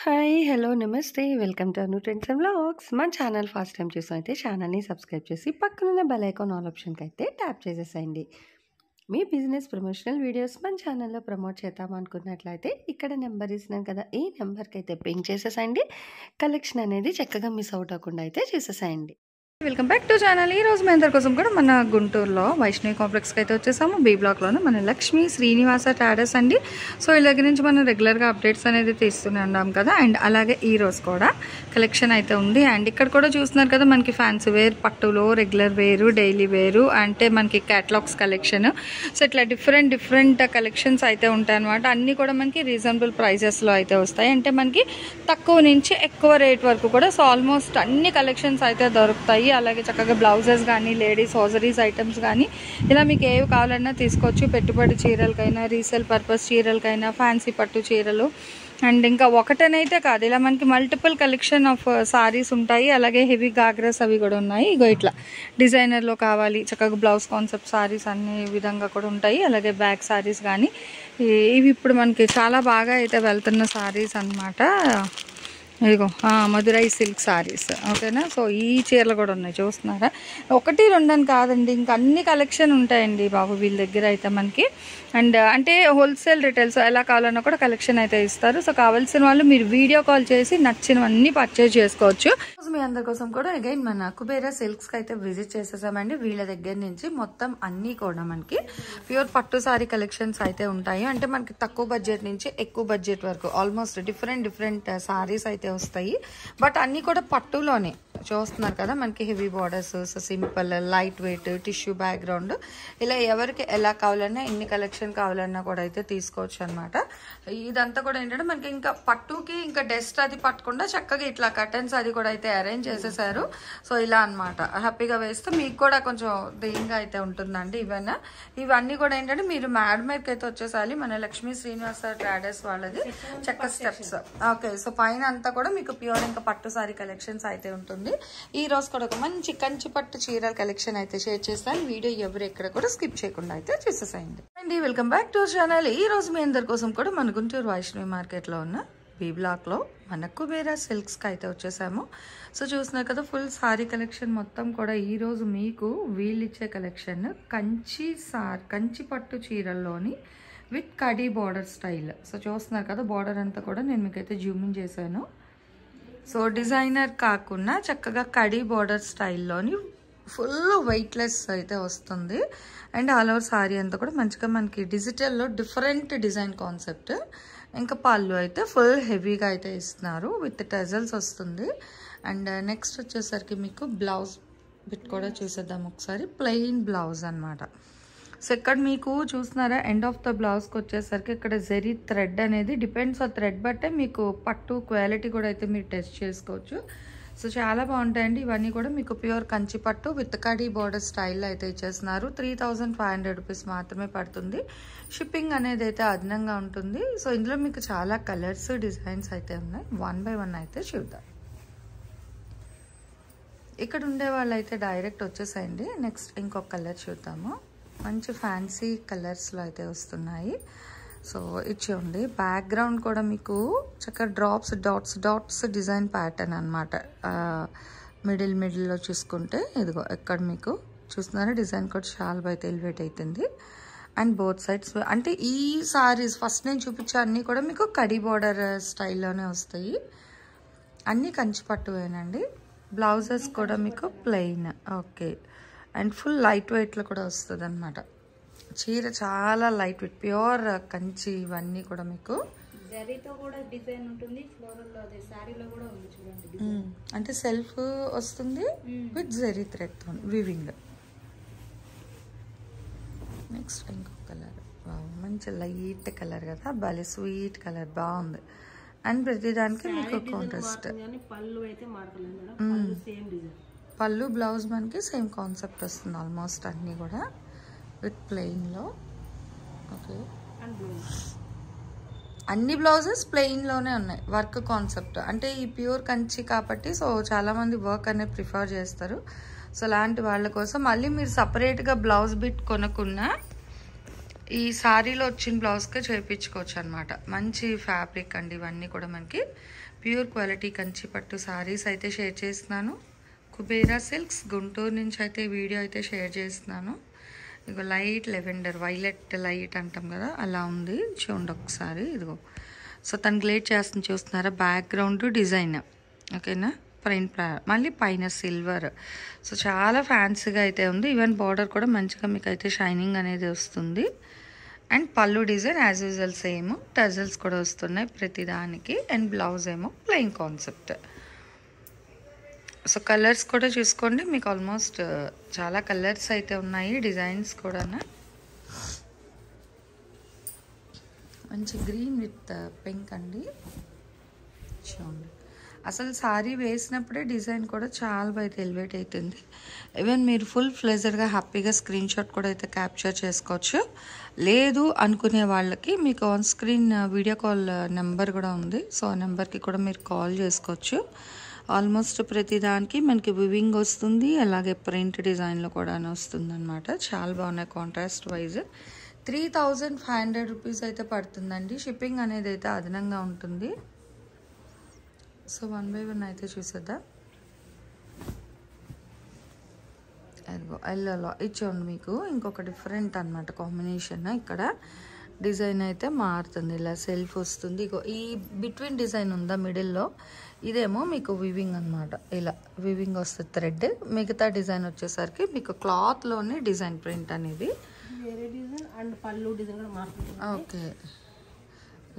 Hi! Hello! నమస్తే. Welcome to Anu trends and vlogs. మన channel first time చూసినైతే ఛానల్‌ని subscribe చేసి పక్కనున్న బెల్ ఐకాన్ ఆల్ ఆప్షన్‌కైతే ట్యాప్ చేసేసేయండి. మీ బిజినెస్ ప్రమోషనల్ వీడియోస్ మన ఛానల్‌లో ప్రమోట్ చేద్దామనుకున్నట్లయితే ఇక్కడ నెంబర్ ఇస్తున్నాను కదా! ఈ నెంబర్‌కైతే పింగ్ చేసేసేయండి. కలెక్షన్ అనేది చక్కగా మిస్ అవుట్ అవ్వకుండా అయితే చేసేసేయండి. Welcome back to channel. ఈ రోజు మీ అందరి కోసం కూడా మన గుంటూరులో వైష్ణవి కాంప్లెక్స్కి అయితే వచ్చేసాము. బి బ్లాక్లోనే మన లక్ష్మీ శ్రీనివాస ట్రేడర్స్ అండి. సో వీళ్ళ దగ్గర నుంచి మనం రెగ్యులర్గా అప్డేట్స్ అనేది తీస్తూనే ఉన్నాం కదా. అండ్ అలాగే ఈ రోజు కూడా కలెక్షన్ అయితే ఉంది. అండ్ ఇక్కడ కూడా చూస్తున్నారు కదా, మనకి ఫ్యాన్సీ వేర్, పట్టులో రెగ్యులర్ వేరు, డైలీ వేరు, అంటే మనకి క్యాటలాగ్స్ కలెక్షన్. సో ఇట్లా డిఫరెంట్ కలెక్షన్స్ అయితే ఉంటాయి అనమాట. అన్నీ కూడా మనకి రీజనబుల్ ప్రైజెస్లో అయితే వస్తాయి. అంటే మనకి తక్కువ నుంచి ఎక్కువ రేట్ వరకు కూడా. సో ఆల్మోస్ట్ అన్ని కలెక్షన్స్ అయితే దొరుకుతాయి. అలాగే చక్కగా బ్లౌజెస్ కానీ, లేడీస్ హోజరీస్ ఐటమ్స్ కానీ, ఇలా మీకు ఏవి కావాలన్నా తీసుకోవచ్చు. పెట్టుబడి చీరలకైనా, రీసేల్ పర్పస్ చీరలకైనా, ఫ్యాన్సీ పట్టు చీరలు, అండ్ ఇంకా ఒకటనైతే కాదు, ఇలా మనకి మల్టిపుల్ కలెక్షన్ ఆఫ్ సారీస్ ఉంటాయి. అలాగే హెవీ గాగ్రాస్ అవి కూడా ఉన్నాయి. ఇగో ఇట్లా డిజైనర్లో కావాలి చక్కగా బ్లౌజ్ కాన్సెప్ట్ సారీస్ అన్ని విధంగా కూడా ఉంటాయి. అలాగే బ్యాక్ సారీస్ కానీ, ఇవి ఇప్పుడు మనకి చాలా బాగా అయితే వెళ్తున్న సారీస్ అన్నమాట. ఇదిగో మధురై సిల్క్ సారీస్, ఓకేనా. సో ఈ చీరలు కూడా ఉన్నాయి, చూస్తున్నారా. ఒకటి రెండని కాదండి, ఇంకా అన్ని కలెక్షన్ ఉంటాయండి బాబు వీళ్ళ దగ్గర అయితే మనకి. అండ్ అంటే హోల్సేల్ రిటైల్స్ ఎలా కావాలన్నా కూడా కలెక్షన్ అయితే ఇస్తారు. సో కావాల్సిన వాళ్ళు మీరు వీడియో కాల్ చేసి నచ్చినవన్నీ పర్చేజ్ చేసుకోవచ్చు. మీ అందరి కోసం కూడా అగైన్ మన కుబేరా సిల్క్స్కి అయితే విజిట్ చేసేసామండి. వీళ్ళ దగ్గర నుంచి మొత్తం అన్నీ కూడా మనకి ప్యూర్ పట్టు సారీ కలెక్షన్స్ అయితే ఉంటాయి. అంటే మనకి తక్కువ బడ్జెట్ నుంచి ఎక్కువ బడ్జెట్ వరకు ఆల్మోస్ట్ డిఫరెంట్ సారీస్ అయితే వస్తాయి. బట్ అన్నీ కూడా పట్టులోనే చూస్తున్నారు కదా. మనకి heavy borders, simple, light weight, tissue background, ఇలా ఎవరికి ఎలా కావాలన్నా, ఎన్ని కలెక్షన్ కావాలన్నా కూడా అయితే తీసుకోవచ్చు అనమాట. ఇదంతా కూడా ఏంటంటే మనకి ఇంకా పట్టుకి ఇంకా డస్ట్ అది పట్టకుండా చక్కగా ఇట్లా కర్టన్స్ అది కూడా అయితే అరేంజ్ చేసేసారు. సో ఇలా అనమాట, హ్యాపీగా వేస్తే మీకు కూడా కొంచెం ధైర్యంగా అయితే ఉంటుందండి. ఇవన్నీ కూడా ఏంటంటే మీరు మేడ్కి అయితే వచ్చేసాలి. మన లక్ష్మీ శ్రీనివాస ట్రేడర్స్ వాళ్ళది చక్క స్టెప్స్. ఓకే, సో పైన అంతా కూడా మీకు ప్యూర్ ఇంకా పట్టు సారీ కలెక్షన్స్ అయితే ఉంటుంది. ఈ రోజు కూడా ఒక మంచి కంచి పట్టు చీరల కలెక్షన్ అయితే షేర్ చేస్తాను. వీడియో ఎవరు ఎక్కడ కూడా స్కిప్ చేయకుండా అయితే చూసేసేయండి. అండి వెల్కమ్ బ్యాక్ టు ఛానల్. ఈ రోజు మీ అందరి కోసం కూడా మన గుంటూరు వైష్ణవి మార్కెట్లో ఉన్న బి బ్లాక్లో మన కుబేరా సిల్క్స్కి అయితే వచ్చేసాము. సో చూస్తున్నారు కదా, ఫుల్ సారీ కలెక్షన్ మొత్తం కూడా ఈరోజు మీకు వీళ్ళిచ్చే కలెక్షన్ కంచి పట్టు చీరల్లోని విత్ కడీ బార్డర్ స్టైల్. సో చూస్తున్నారు కదా, బార్డర్ అంతా కూడా నేను మీకైతే జూమింగ్ చేశాను. సో డిజైనర్ కాకుండా చక్కగా కడీ బార్డర్ స్టైల్లోని ఫుల్ వెయిట్లెస్ అయితే వస్తుంది. అండ్ ఆల్ ఓవర్ సారీ అంతా కూడా మంచిగా మనకి డిజిటల్లో డిఫరెంట్ డిజైన్ కాన్సెప్ట్. ఇంకా పళ్ళు అయితే ఫుల్ హెవీగా అయితే ఇస్తున్నారు, విత్ టెజల్స్ వస్తుంది. అండ్ నెక్స్ట్ వచ్చేసరికి మీకు బ్లౌజ్ బిట్ కూడా చూసేద్దాం ఒకసారి. ప్లెయిన్ బ్లౌజ్ అనమాట. సో ఇక్కడ మీకు చూస్తున్నారా, ఎండ్ ఆఫ్ ద బ్లౌజ్కి వచ్చేసరికి ఇక్కడ జెరీ థ్రెడ్ అనేది డిపెండ్స్ ఆ థ్రెడ్ బట్టే మీకు పట్టు క్వాలిటీ కూడా అయితే మీరు టెస్ట్ చేసుకోవచ్చు. సో చాలా బాగుంటాయండి ఇవన్నీ కూడా. మీకు ప్యూర్ కంచి పట్టు విత్ కడీ బార్డర్ స్టైల్లో అయితే ఇచ్చేస్తున్నారు. 3500 రూపీస్ మాత్రమే పడుతుంది. షిప్పింగ్ అనేది అయితే అదనంగా ఉంటుంది. సో ఇందులో మీకు చాలా కలర్స్, డిజైన్స్ అయితే ఉన్నాయి. 1 by 1 అయితే చూద్దాం. ఇక్కడ ఉండే వాళ్ళు అయితే డైరెక్ట్ వచ్చేసేయండి. నెక్స్ట్ ఇంకొక కలర్ చూద్దాము. మంచి ఫ్యాన్సీ కలర్స్లో అయితే వస్తున్నాయి. సో ఇచ్చేయండి. బ్యాక్గ్రౌండ్ కూడా మీకు చక్కగా డాట్స్ డిజైన్ ప్యాటర్న్ అనమాట. మిడిల్లో చూసుకుంటే ఇదిగో ఇక్కడ మీకు చూస్తున్నారా, డిజైన్ కూడా చాలా అయితే ఎలివేట్ అవుతుంది. అండ్ బోత్ సైడ్స్ అంటే ఈ సారీస్ ఫస్ట్ నేను చూపించే అన్నీ కూడా మీకు కడీ బార్డర్ స్టైల్లోనే వస్తాయి. అన్నీ కంచి పట్టువేనండి. బ్లౌజెస్ కూడా మీకు plain. Okay, and full light వెయిట్లో కూడా వస్తుంది అనమాట. చీర చాలా లైట్ వెయిట్, ప్యూర్ కంచి. ఇవన్నీ కూడా మీకు అంటే సెల్ఫ్ వస్తుంది విత్ జెరీ థ్రెడ్ తో వివింగ్. నెక్స్ట్ ఇంకొక కలర్, మంచి లైట్ కలర్ కదా, భలే స్వీట్ కలర్, బాగుంది. అండ్ ప్రతిదానికి మీకు కాంట్రాస్ట్. పళ్ళు బ్లౌజ్ మనకి సేమ్ కాన్సెప్ట్ వస్తుంది ఆల్మోస్ట్ అన్నీ కూడా విత్ ప్లెయిన్లో. ఓకే, అన్ని బ్లౌజెస్ ప్లెయిన్లోనే ఉన్నాయి. వర్క్ కాన్సెప్ట్ అంటే ఈ ప్యూర్ కంచి కాబట్టి సో చాలామంది వర్క్ అనేది ప్రిఫర్ చేస్తారు. సో అలాంటి వాళ్ళ కోసం మళ్ళీ మీరు సపరేట్గా బ్లౌజ్ బిట్ కొనుక్కున్నా ఈ శారీలో వచ్చిన బ్లౌజ్కే చేయించుకోవచ్చు అనమాట. మంచి ఫ్యాబ్రిక్ అండి. ఇవన్నీ కూడా మనకి ప్యూర్ క్వాలిటీ కంచి పట్టు శారీస్ అయితే షేర్ చేస్తున్నాను. కుబేరా సిల్క్స్ గుంటూరు నుంచి అయితే వీడియో అయితే షేర్ చేస్తున్నాను. ఇదిగో లైట్ లెవెండర్, వైలెట్ లైట్ అంటాం కదా, అలా ఉంది. చూడండి ఒకసారి. ఇదిగో సో తను గ్లేడ్ చేస్తుంది చూస్తున్నారా, బ్యాక్గ్రౌండ్ డిజైన్. ఓకేనా, ప్రింట్ మళ్ళీ పైన సిల్వర్. సో చాలా ఫ్యాన్సీగా అయితే ఉంది. ఈవెన్ బార్డర్ కూడా మంచిగా మీకు అయితే షైనింగ్ అనేది వస్తుంది. అండ్ పళ్ళు design as usual same, tassels కూడా వస్తున్నాయి ప్రతిదానికి. అండ్ బ్లౌజ్ ఏమో ప్లెయిన్ కాన్సెప్ట్. సో కలర్స్ కూడా చూసుకోండి, మీకు ఆల్మోస్ట్ చాలా కలర్స్ అయితే ఉన్నాయి. డిజైన్స్ కూడా మంచి గ్రీన్ విత్ పింక్ అండి. చూడండి, అసలు సారీ వేసినప్పుడే డిజైన్ కూడా చాలా బాగా ఎలివేట్ అవుతుంది. ఈవెన్ మీరు ఫుల్ ఫ్లెజర్గా హ్యాపీగా స్క్రీన్ షాట్ కూడా అయితే క్యాప్చర్ చేసుకోవచ్చు. లేదు అనుకునే వాళ్ళకి మీకు on screen video call number కూడా ఉంది. సో ఆ నెంబర్కి కూడా మీరు కాల్ చేసుకోవచ్చు. ఆల్మోస్ట్ ప్రతిదానికి మనకి వివింగ్ వస్తుంది, అలాగే ప్రింట్ డిజైన్లో కూడా వస్తుంది అనమాట. చాలా బాగున్నాయి కాంట్రాస్ట్ వైజ్. 3500 రూపీస్ అయితే పడుతుందండి. షిప్పింగ్ అనేది అయితే అదనంగా ఉంటుంది. సో 1 by 1 అయితే చూసేద్దాం. అదిగో ఎల్లోలో ఇచ్చోండి. మీకు ఇంకొక డిఫరెంట్ అనమాట కాంబినేషన్. ఇక్కడ డిజైన్ అయితే మారుతుంది, ఇలా సెల్ఫ్ వస్తుంది. ఇగో ఈ బిట్వీన్ డిజైన్ ఉందా మిడిల్లో, ఇదేమో మీకు వివింగ్ అనమాట. ఇలా వివింగ్ వస్తుంది థ్రెడ్. మిగతా డిజైన్ వచ్చేసరికి మీకు క్లాత్లోనే డిజైన్ ప్రింట్ అనేది. ఓకే,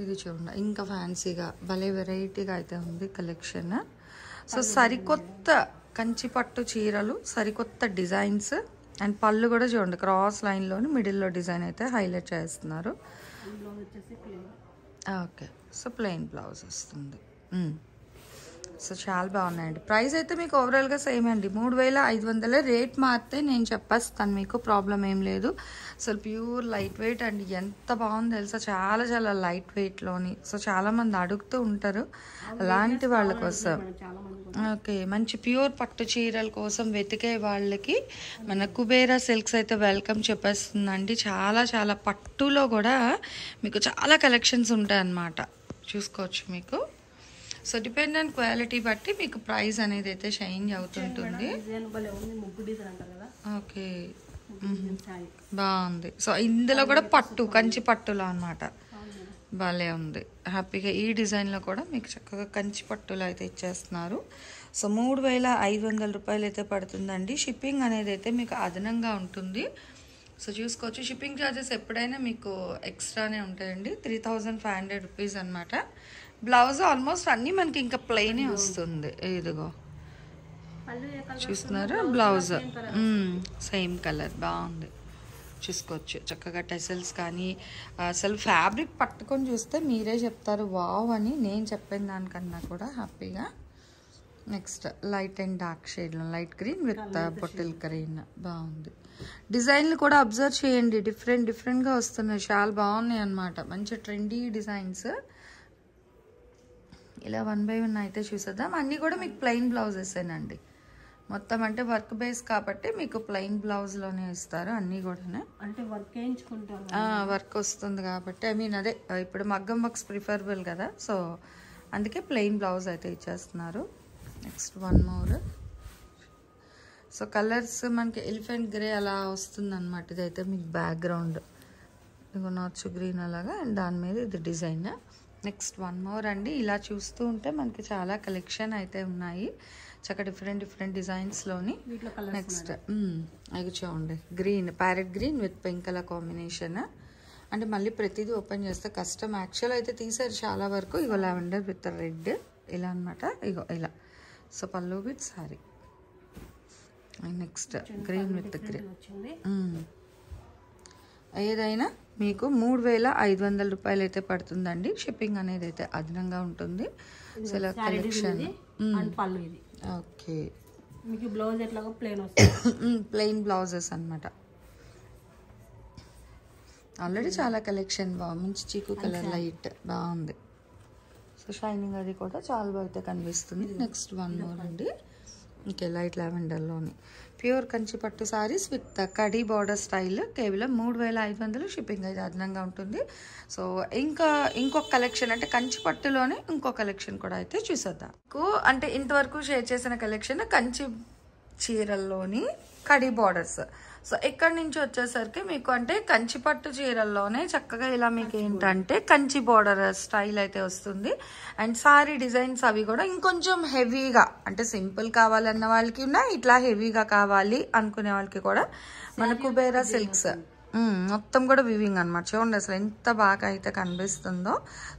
ఇది చూడండి ఇంకా ఫ్యాన్సీగా భలే వెరైటీగా అయితే ఉంది కలెక్షన్. సో సరికొత్త కంచి పట్టు చీరలు, సరికొత్త డిజైన్స్. అండ్ పళ్ళు కూడా చూడండి క్రాస్ లైన్లోని మిడిల్లో డిజైన్ అయితే హైలైట్ చేస్తున్నారు. ఓకే, సో ప్లెయిన్ బ్లౌజ్ వస్తుంది. సో చాలా బాగున్నాయండి. ప్రైస్ అయితే మీకు ఓవరాల్గా సేమ్ అండి, 3500. రేట్ మారితే నేను చెప్పేస్తాను, మీకు ప్రాబ్లం ఏం లేదు. అసలు ప్యూర్ లైట్ వెయిట్ అండి. ఎంత బాగుంది తెలుసా, చాలా చాలా లైట్ వెయిట్లోని. సో చాలామంది అడుగుతూ ఉంటారు అలాంటి వాళ్ళ కోసం. ఓకే, మంచి ప్యూర్ పట్టు చీరల కోసం వెతికే వాళ్ళకి మన కుబేరా సిల్క్స్ అయితే వెల్కమ్ చెప్పేస్తుందండి. చాలా చాలా పట్టులో కూడా మీకు చాలా కలెక్షన్స్ ఉంటాయి అన్నమాట. చూసుకోవచ్చు మీకు. సో డిపెండెంట్ క్వాలిటీ బట్టి మీకు ప్రైస్ అనేది అయితే చేంజ్ అవుతుంటుంది. ఓకే, బాగుంది. సో ఇందులో కూడా పట్టు, కంచి పట్టులో అనమాట. భలే ఉంది. హ్యాపీగా ఈ డిజైన్లో కూడా మీకు చక్కగా కంచి పట్టులో అయితే ఇచ్చేస్తున్నారు. సో 3500 రూపాయలు అయితే పడుతుందండి. షిప్పింగ్ అనేది అయితే మీకు అదనంగా ఉంటుంది. సో చూసుకోవచ్చు. షిప్పింగ్ ఛార్జెస్ ఎప్పుడైనా మీకు ఎక్స్ట్రానే ఉంటాయండి. 3500 రూపీస్ అనమాట. బ్లౌజ్ ఆల్మోస్ట్ అన్నీ మనకి ఇంకా ప్లెయినే వస్తుంది. ఇదిగో చూస్తున్నారా, బ్లౌజ్ సేమ్ కలర్ బాగుంది. చూసుకోవచ్చు చక్కగా టెసల్స్ కానీ. అసలు ఫ్యాబ్రిక్ పట్టుకొని చూస్తే మీరే చెప్తారు వావ్ అని, నేను చెప్పిన దానికన్నా కూడా హ్యాపీగా. నెక్స్ట్ లైట్ అండ్ డార్క్ షేడ్లో light green with bottle green బాగుంది. డిజైన్లు కూడా అబ్జర్వ్ చేయండి, డిఫరెంట్గా వస్తున్నాయి. చాలా బాగున్నాయి అన్నమాట. మంచి ట్రెండీ డిజైన్స్. ఇలా 1 by 1 అయితే చూసేద్దాం. అన్నీ కూడా మీకు ప్లెయిన్ బ్లౌజెసేనండి మొత్తం. అంటే వర్క్ బేస్ కాబట్టి మీకు ప్లెయిన్ బ్లౌజ్లోనే ఇస్తారు అన్నీ కూడా. అంటే వర్క్ వేయించుకుంటాం, వర్క్ వస్తుంది కాబట్టి. ఐ మీన్ అదే ఇప్పుడు మగ్గం వర్క్స్ ప్రిఫరబుల్ కదా, సో అందుకే ప్లెయిన్ బ్లౌజ్ అయితే ఇచ్చేస్తున్నారు. Next 1 more. సో కలర్స్ మనకి ఎలిఫెంట్ గ్రే అలా వస్తుంది అనమాట. ఇదైతే మీకు బ్యాక్గ్రౌండ్ ఇగో నాచు గ్రీన్ అలాగా, అండ్ దాని మీద ఇది డిజైన్. నెక్స్ట్ 1 more అండి. ఇలా చూస్తూ ఉంటే మనకి చాలా కలెక్షన్ అయితే ఉన్నాయి చక్కగా డిఫరెంట్ డిజైన్స్లోని. నెక్స్ట్ అవి చూడండి, green, parrot green with pink colour combination. అంటే మళ్ళీ ప్రతిదీ ఓపెన్ చేస్తే కష్టం. యాక్చువల్ అయితే తీసారు చాలా వరకు. ఇగో లావెండర్ విత్ రెడ్ ఇలా అనమాట. ఇగో ఇలా. సో పళ్ళు with sorry. Next green with green. ఏదైనా మీకు 3500 రూపాయలు అయితే పడుతుందండి. షిప్పింగ్ అనేది అయితే అదనంగా ఉంటుంది. సో ఇలా కలెక్షన్. ఓకే, మీకు బ్లౌజ్ ఎట్లాగో ప్లెయిన్ వస్తుంది. ప్లెయిన్ బ్లౌజెస్ అనమాట. ఆల్రెడీ చాలా కలెక్షన్ మంచి చీకు కలర్ లైట్ బాగుంది. సో షైనింగ్ అది కూడా చాలా బాగా అయితే కనిపిస్తుంది. నెక్స్ట్ 1 more అండి. ఇంకే లైట్ లావెండర్లోని ప్యూర్ కంచి పట్టు సారీస్ విత్ కడీ బార్డర్ స్టైల్ కేవలం 3500 షిప్పింగ్ అయితే అదనంగా ఉంటుంది. సో ఇంకొక కలెక్షన్ అంటే కంచి పట్టులోనే ఇంకో కలెక్షన్ కూడా అయితే చూసేద్దాం. అంటే ఇంతవరకు షేర్ చేసిన కలెక్షన్ కంచి చీరల్లోని కడీ బార్డర్స్. సో ఇక్కడి నుంచి వచ్చేసరికి మీకు అంటే కంచి పట్టు చీరల్లోనే చక్కగా ఇలా మీకు ఏంటంటే కంచి బార్డర్ స్టైల్ అయితే వస్తుంది. అండ్ సారీ డిజైన్స్ అవి కూడా ఇంకొంచెం హెవీగా అంటే సింపుల్ కావాలన్న వాళ్ళకి ఉన్నా, ఇట్లా హెవీగా కావాలి అనుకునే వాళ్ళకి కూడా మన కుబేరా సిల్క్స్ మొత్తం కూడా వివింగ్ అనమాట. చూడండి అసలు ఎంత బాగా అయితే కనిపిస్తుందో.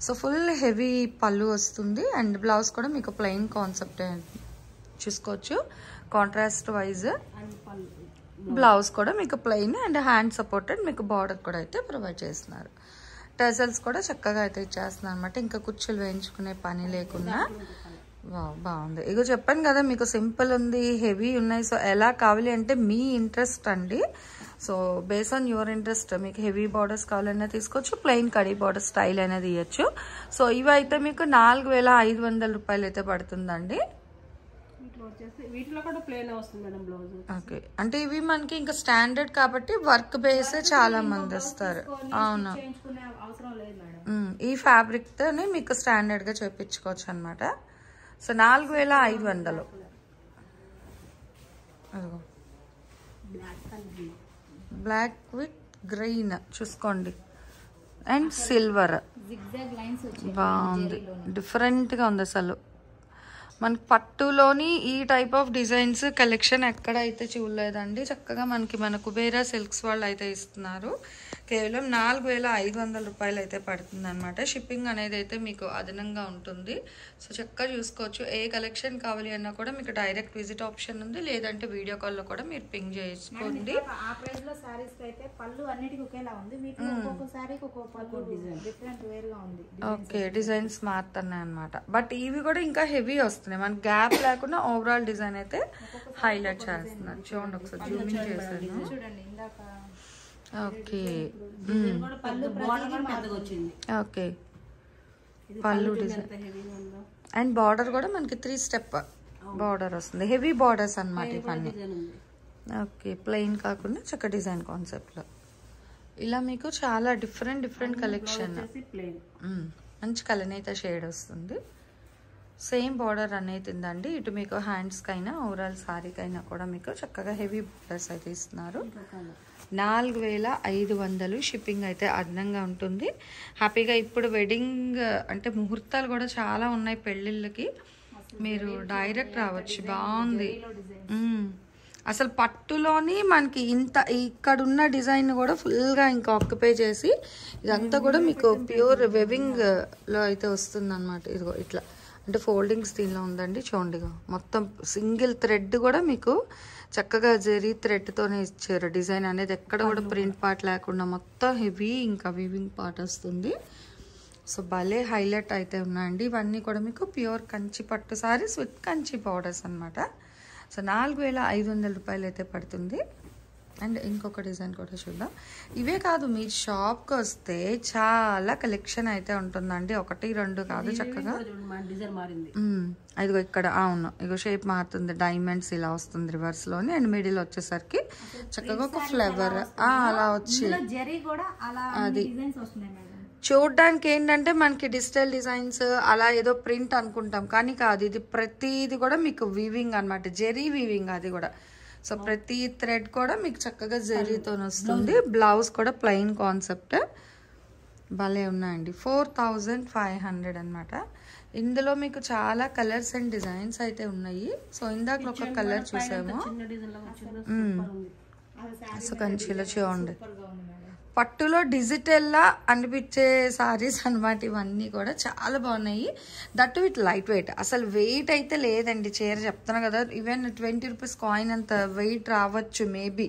సో ఫుల్ హెవీ పళ్ళు వస్తుంది. అండ్ బ్లౌజ్ కూడా మీకు ప్లెయిన్ కాన్సెప్ట్ చూసుకోవచ్చు. కాంట్రాస్ట్ వైజ్ బ్లౌజ్ కూడా మీకు ప్లెయిన్ అండ్ హ్యాండ్ సపోర్టెడ్ మీకు బార్డర్ కూడా అయితే ప్రొవైడ్ చేస్తున్నారు. టెజల్స్ కూడా చక్కగా అయితే ఇచ్చేస్తున్నారు అనమాట. ఇంకా కుచ్చులు వేయించుకునే పని లేకుండా బాగుంది. ఇగో చెప్పాను కదా మీకు సింపుల్ ఉంది, హెవీ ఉన్నాయి. సో ఎలా కావాలి అంటే మీ ఇంట్రెస్ట్ అండి. So base on your interest మీకు హెవీ బార్డర్స్ కావాలన్నా తీసుకోవచ్చు, ప్లెయిన్ కడీ బార్డర్ స్టైల్ అనేది ఇవ్వచ్చు. సో ఇవి అయితే మీకు 4500 రూపాయలు అయితే పడుతుందండి. వీటిలో కూడా ప్లేన్ వస్తుంది మేడం బ్లౌజ్. ఓకే, అంటే ఇవి మనకి ఇంకా స్టాండర్డ్ కాబట్టి వర్క్ బేస్ చాలా మంది వస్తారు. అవును, ఈ ఫ్యాబ్రిక్ తోనే మీకు స్టాండర్డ్ గా చేపించుకోవచ్చు అనమాట. సో 4500. బ్లాక్ విత్ గ్రీన్ చూసుకోండి అండ్ సిల్వర్ బాగుంది, డిఫరెంట్ గా ఉంది అసలు. మనకి పట్టులోని ఈ టైప్ ఆఫ్ డిజైన్స్ కలెక్షన్ ఎక్కడైతే చూడలేదండి. చక్కగా మన కుబేరా సిల్క్స్ వాళ్ళు అయితే ఇస్తున్నారు. కేవలం 4500 రూపాయలు అయితే పడుతుంది అనమాట. షిప్పింగ్ అనేది అయితే మీకు అదనంగా ఉంటుంది. సో చక్కగా చూసుకోవచ్చు. ఏ కలెక్షన్ కావాలి అన్నా కూడా మీకు డైరెక్ట్ విజిట్ ఆప్షన్ ఉంది, లేదంటే వీడియో కాల్లో కూడా మీరు పింగ్ చేసుకోండి. ఓకే, డిజైన్స్ మారుతున్నాయి అనమాట. బట్ ఇవి కూడా ఇంకా హెవీ వస్తున్నాయి. మన గ్యాప్ లేకుండా ఓవరాల్ డిజైన్ అయితే హైలైట్ చేస్తున్నారు. చూడండి ఒకసారి జూమింగ్ చేశాను. ఓకే ఓకే, పళ్ళు డిజైన్ అండ్ బార్డర్ కూడా మనకి 3 స్టెప్ బార్డర్ వస్తుంది. హెవీ బార్డర్స్ అనమాట ఇవన్నీ. ఓకే, ప్లెయిన్ కాకుండా చక్క డిజైన్ కాన్సెప్ట్ లో ఇలా మీకు చాలా డిఫరెంట్ కలెక్షన్. మంచి కలనేత షేడ్ వస్తుంది. సేమ్ బార్డర్ అనేది ఉందండి. ఇటు మీకు హ్యాండ్స్కైనా ఓవరాల్ సారీకైనా కూడా మీకు చక్కగా హెవీ బార్డర్స్ అయితే ఇస్తున్నారు. 4500 షిప్పింగ్ అయితే అదనంగా ఉంటుంది. హ్యాపీగా ఇప్పుడు వెడ్డింగ్ అంటే ముహూర్తాలు కూడా చాలా ఉన్నాయి పెళ్ళిళ్ళకి, మీరు డైరెక్ట్ రావచ్చు. బాగుంది అసలు. పట్టులోని మనకి ఇక్కడున్న డిజైన్ కూడా ఫుల్గా ఇంకా ఆక్యుపై చేసి ఇదంతా కూడా మీకు ప్యూర్ వెవింగ్లో అయితే వస్తుంది అనమాట. ఇదిగో ఇట్లా అంటే ఫోల్డింగ్స్ దీనిలో ఉందండి. చూడండిగా మొత్తం సింగిల్ థ్రెడ్ కూడా మీకు చక్కగా జరీ థ్రెడ్తోనే ఇచ్చారు. డిజైన్ అనేది ఎక్కడ కూడా ప్రింట్ పార్ట్ లేకుండా మొత్తం హెవీ ఇంకా వీవింగ్ పార్ట్ వస్తుంది. సో భలే హైలైట్ అయితే ఉన్నాయండి. ఇవన్నీ కూడా మీకు ప్యూర్ కంచి పట్టు సారీస్ విత్ కంచి బార్డర్స్ అనమాట. సో 4500 రూపాయలు అయితే పడుతుంది. అండ్ ఇంకొక డిజైన్ కూడా చూద్దాం. ఇవే కాదు, మీ షాప్కి వస్తే చాలా కలెక్షన్ అయితే ఉంటుందండి. 1 2 కాదు, చక్కగా ఇదిగో ఇక్కడ అవును ఇగో షేప్ మారుతుంది. డైమండ్స్ ఇలా వస్తుంది రివర్స్ లోని. అండ్ మిడిల్ వచ్చేసరికి చక్కగా ఒక ఫ్లవర్ అలా వచ్చి అది చూడడానికి ఏంటంటే మనకి డిజిటల్ డిజైన్స్ అలా ఏదో ప్రింట్ అనుకుంటాం, కానీ కాదు. ఇది ప్రతిది కూడా మీకు వీవింగ్ అనమాట, జెరీ వీవింగ్ అది కూడా. సో ప్రతి థ్రెడ్ కూడా మీకు చక్కగా జెరీతో వస్తుంది. బ్లౌజ్ కూడా ప్లెయిన్ కాన్సెప్ట్. భలే ఉన్నాయండి. 4500 అనమాట. ఇందులో మీకు చాలా కలర్స్ అండ్ డిజైన్స్ అయితే ఉన్నాయి. సో ఇందాక ఒక కలర్ చూసాము. సో కంచిలో చూడండి, పట్టులో డిజిటల్లా అనిపించే సారీస్ అనమాట. ఇవన్నీ కూడా చాలా బాగున్నాయి. That with light weight. అసలు వెయిట్ అయితే లేదండి చీర, చెప్తున్నా కదా. ఈవెన్ 20 రూపీస్ కాయిన్ అంత వెయిట్ రావచ్చు మేబీ,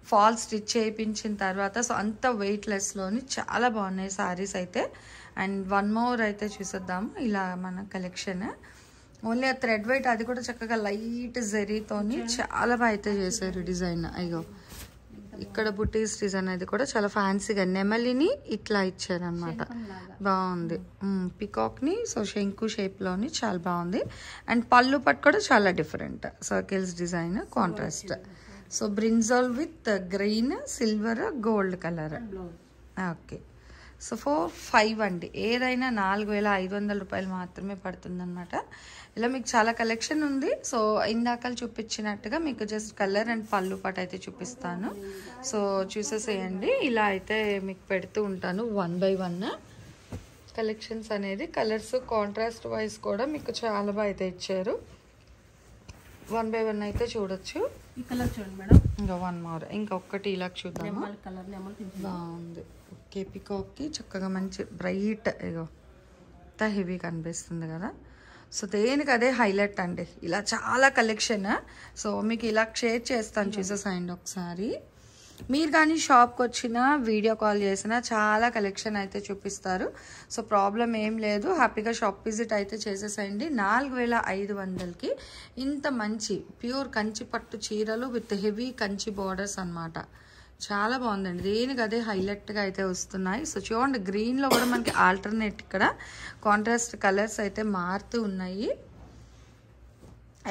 ఫాల్ స్టిచ్ చేయించిన తర్వాత. సో అంత వెయిట్లెస్లోని చాలా బాగున్నాయి సారీస్ అయితే. అండ్ వన్ మోర్ అయితే చూసేద్దాము. ఇలా మన కలెక్షన్ ఓన్లీ ఆ థ్రెడ్ వెయిట్, అది కూడా చక్కగా లైట్ జరీతోని చాలా బాగా అయితే చేశారు డిజైన్. అయ్యో ఇక్కడ బుటీస్ డిజైన్ అనేది కూడా చాలా ఫ్యాన్సీగా నెమలిని ఇట్లా ఇచ్చారనమాట. బాగుంది. పికాక్ని సో శంకు షేప్లోని చాలా బాగుంది. అండ్ పళ్ళు పట్టు కూడా చాలా different, circles design contrast. So brinjal with green, silver, gold colour. Okay. So 4-5 అండి. ఏదైనా 4,500 రూపాయలు మాత్రమే పడుతుందన్నమాట. ఇలా మీకు చాలా కలెక్షన్ ఉంది. సో ఇందాకలు చూపించినట్టుగా మీకు జస్ట్ కలర్ అండ్ పళ్ళు పాటు అయితే చూపిస్తాను. సో చూసేసేయండి. ఇలా అయితే మీకు పెడుతూ ఉంటాను 1 by 1 కలెక్షన్స్ అనేది. కలర్స్ కాంట్రాస్ట్ వైజ్ కూడా మీకు చాలా బాగా అయితే ఇచ్చారు. 1 by 1 అయితే చూడొచ్చు. ఈ కలర్ చూడండి మేడం. ఇంకా 1 more, ఇంకొకటి ఇలా చూద్దాము. బాగుంది. ఓకే. పికాక్కి చక్కగా మంచి బ్రైట్ ఇగో ఎంత హెవీ కనిపిస్తుంది కదా. సో దేనికి అదే హైలైట్ అండి. ఇలా చాలా కలెక్షన్. సో మీకు ఇలా షేర్ చేస్తాను, చూసేసాయండి ఒకసారి. మీరు కానీ షాప్కి వచ్చినా వీడియో కాల్ చేసినా చాలా కలెక్షన్ అయితే చూపిస్తారు. సో ప్రాబ్లం ఏం లేదు, హ్యాపీగా షాప్ విజిట్ అయితే చేసేసేయండి. 4,500కి ఇంత మంచి ప్యూర్ కంచి పట్టు చీరలు విత్ హెవీ కంచి బార్డర్స్ అన్నమాట. చాలా బాగుందండి. దేనికి అదే హైలైట్గా అయితే వస్తున్నాయి. సో చూడండి, గ్రీన్లో కూడా మనకి ఆల్టర్నేట్ ఇక్కడ కాంట్రాస్ట్ కలర్స్ అయితే మారుతూ ఉన్నాయి.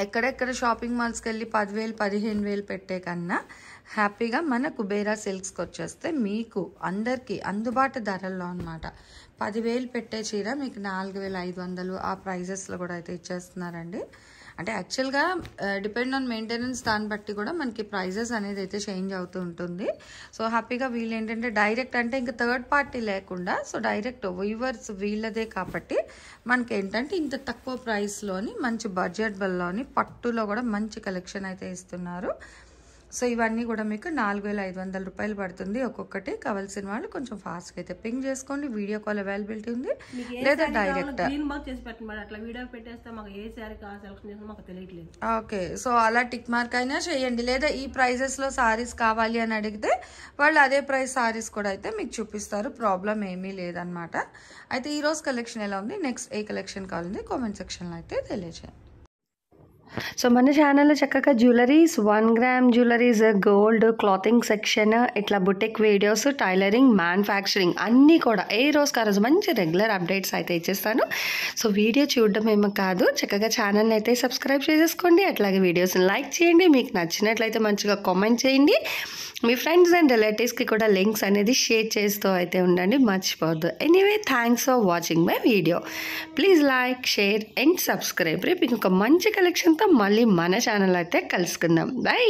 ఎక్కడెక్కడ షాపింగ్ మాల్స్కి వెళ్ళి 10,000 15,000 పెట్టే కన్నా హ్యాపీగా మన కుబేరా సిల్క్స్కి వచ్చేస్తే మీకు అందరికీ అందుబాటు ధరల్లో అనమాట. 10,000 పెట్టే చీర మీకు 4,500 ఆ ప్రైజెస్లో కూడా అయితే ఇచ్చేస్తున్నారండి. అంటే యాక్చువల్గా డిపెండ్ ఆన్ మెయింటెనెన్స్ దాన్ని బట్టి కూడా మనకి ప్రైజెస్ అనేది అయితే చేంజ్ అవుతూ ఉంటుంది. సో హ్యాపీగా వీళ్ళు ఏంటంటే డైరెక్ట్ అంటే ఇంకా థర్డ్ పార్టీ లేకుండా సో డైరెక్ట్ వీవర్స్ వీళ్ళదే కాబట్టి మనకి ఏంటంటే ఇంత తక్కువ ప్రైస్లోని మంచి బడ్జెట్ బల్లోని పట్టులో కూడా మంచి కలెక్షన్ అయితే ఇస్తున్నారు. సో ఇవన్నీ కూడా మీకు 4,500 రూపాయలు పడుతుంది ఒక్కొక్కటి. కావాల్సిన వాళ్ళు కొంచెం ఫాస్ట్గా అయితే పింగ్ చేసుకోండి. వీడియో కాల్ అవైలబిలిటీ ఉంది, లేదా డైరెక్ట్. ఓకే. సో అలా టిక్ మార్క్ అయినా చేయండి, లేదా ఈ ప్రైజెస్లో సారీస్ కావాలి అని అడిగితే వాళ్ళు అదే ప్రైస్ సారీస్ కూడా అయితే మీకు చూపిస్తారు. ప్రాబ్లం ఏమీ లేదనమాట. అయితే ఈరోజు కలెక్షన్ ఎలా ఉంది, నెక్స్ట్ ఏ కలెక్షన్ కావాలంటే కామెంట్ సెక్షన్లో అయితే తెలియజేయండి. సో మన ఛానల్లో చక్కగా jewelleries, 1 gram jewelleries, gold, clothing section, ఇట్లా బుటిక్ వీడియోస్, టైలరింగ్, మ్యానుఫ్యాక్చరింగ్ అన్నీ కూడా ఏ రోజుకి ఆ రోజు మంచి రెగ్యులర్ అప్డేట్స్ అయితే ఇచ్చేస్తాను. సో వీడియో చూడడం ఏమో కాదు, చక్కగా ఛానల్ని అయితే సబ్స్క్రైబ్ చేసేసుకోండి. అట్లాగే వీడియోస్ని లైక్ చేయండి. మీకు నచ్చినట్లయితే మంచిగా కామెంట్ చేయండి. మీ ఫ్రెండ్స్ అండ్ రిలేటివ్స్కి కూడా లింక్స్ అనేది షేర్ చేస్తూ అయితే ఉండండి, మర్చిపోవద్దు. Anyway, thanks for watching my video. Please like, share and subscribe. రేపు ఇంకొక మంచి కలెక్షన్తో మళ్ళీ మన ఛానల్ అయితే కలుసుకుందాం. బై.